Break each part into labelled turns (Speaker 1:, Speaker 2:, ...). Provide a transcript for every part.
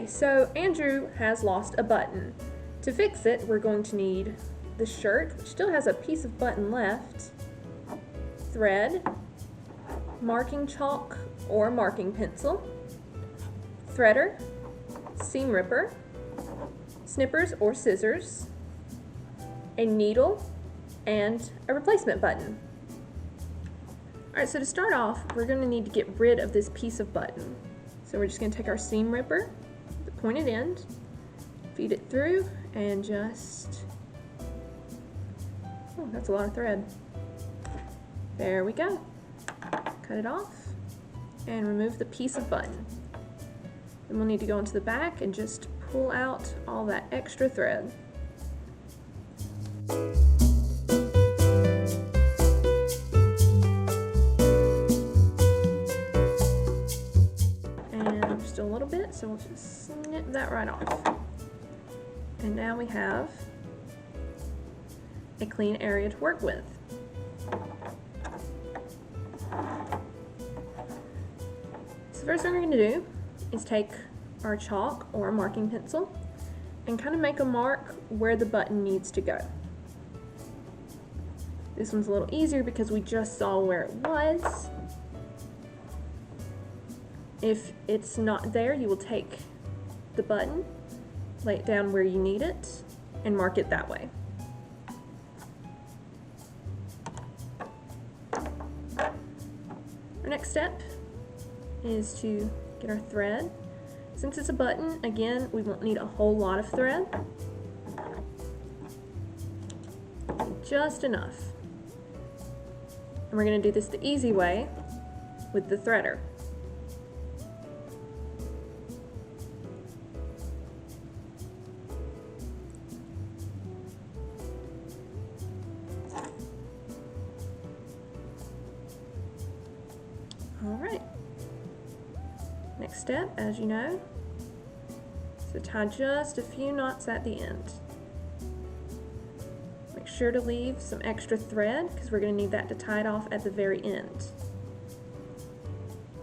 Speaker 1: Okay, so Andrew has lost a button. To fix it, we're going to need the shirt, which still has a piece of button left, thread, marking chalk or marking pencil, threader, seam ripper, snippers or scissors, a needle, and a replacement button. Alright, so to start off, we're going to need to get rid of this piece of button. So we're just going to take our seam ripper, the pointed end, feed it through, and just, oh, that's a lot of thread. There we go. Cut it off and remove the piece of button. Then we'll need to go into the back and just pull out all that extra thread. And just a little bit, so we'll just snip that right off. And now we have a clean area to work with. So the first thing we're going to do is take our chalk or marking pencil and kind of make a mark where the button needs to go. This one's a little easier because we just saw where it was. If it's not there, you will take the button, lay it down where you need it, and mark it that way. Our next step is to get our thread. Since it's a button, again, we won't need a whole lot of thread. Just enough. And we're going to do this the easy way with the threader. Alright, next step, as you know, is to tie just a few knots at the end. Make sure to leave some extra thread because we're going to need that to tie it off at the very end.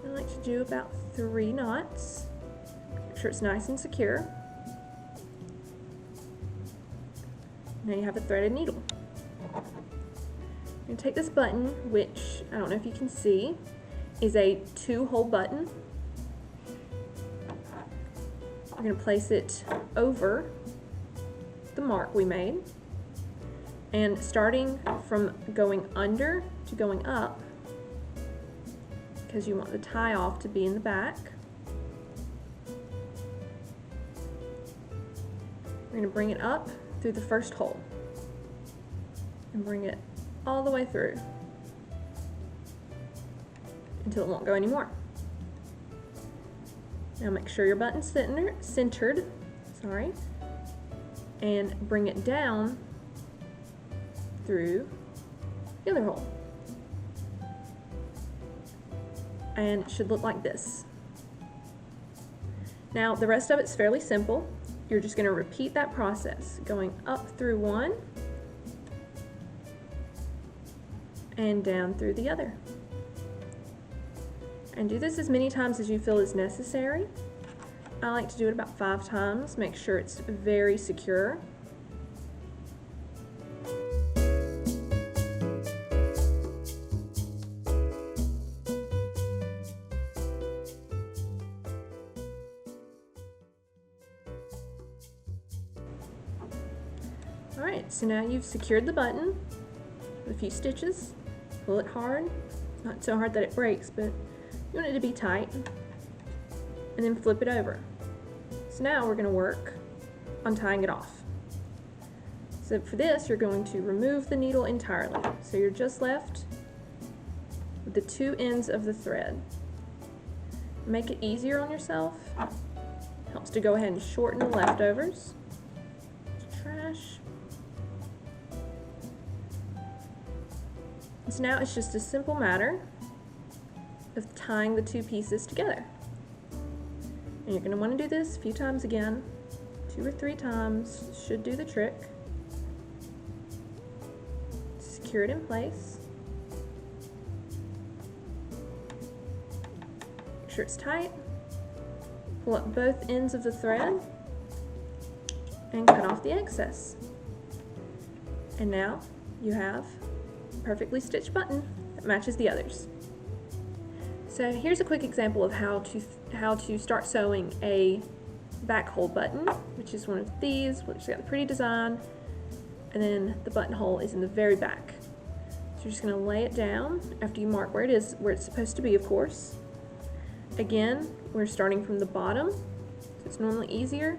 Speaker 1: I like to do about 3 knots. Make sure it's nice and secure. Now you have a threaded needle. You're going to take this button, which I don't know if you can see, is a 2-hole button. We're going to place it over the mark we made, and starting from going under to going up, because you want the tie off to be in the back, we're going to bring it up through the first hole and bring it all the way through until it won't go anymore. Now make sure your button's centered, and bring it down through the other hole. And it should look like this. Now the rest of it's fairly simple. You're just going to repeat that process, going up through one and down through the other. And do this as many times as you feel is necessary. I like to do it about 5 times. Make sure it's very secure. Alright, so now you've secured the button with a few stitches. Pull it hard, not so hard that it breaks, but you want it to be tight, and then flip it over. So now we're going to work on tying it off. So for this, you're going to remove the needle entirely. So you're just left with the 2 ends of the thread. Make it easier on yourself. Helps to go ahead and shorten the leftovers. Trash. And so now it's just a simple matter of tying the 2 pieces together. And you're going to want to do this a few times again. 2 or 3 times should do the trick. Secure it in place. Make sure it's tight. Pull up both ends of the thread and cut off the excess. And now you have a perfectly stitched button that matches the others. So here's a quick example of how to start sewing a back hole button, which is one of these, which has got a pretty design, and then the buttonhole is in the very back. So you're just going to lay it down after you mark where it's supposed to be, of course. Again, we're starting from the bottom, so it's normally easier.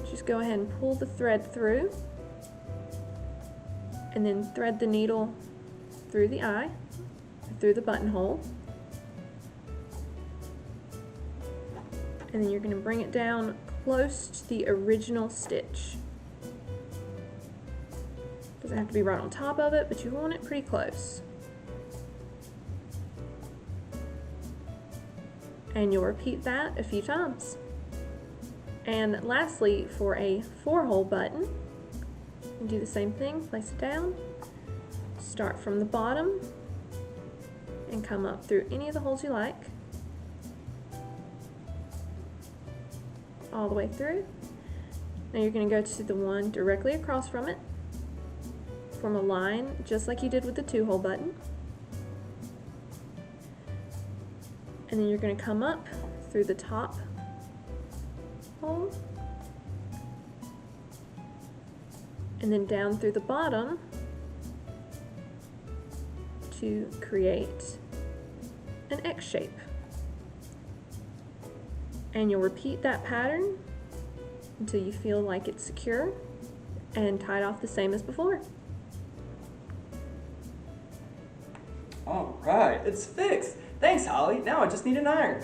Speaker 1: Just go ahead and pull the thread through, and then thread the needle through the eye, through the buttonhole, and then you're going to bring it down close to the original stitch. Doesn't have to be right on top of it, but you want it pretty close. And you'll repeat that a few times. And lastly, for a 4-hole button, you do the same thing, place it down, start from the bottom, and come up through any of the holes you like, all the way through. Now you're going to go to the one directly across from it, form a line just like you did with the 2-hole button, and then you're going to come up through the top hole and then down through the bottom to create an X shape. And you'll repeat that pattern until you feel like it's secure and tied off the same as before.
Speaker 2: All right, it's fixed. Thanks, Holly. Now I just need an iron.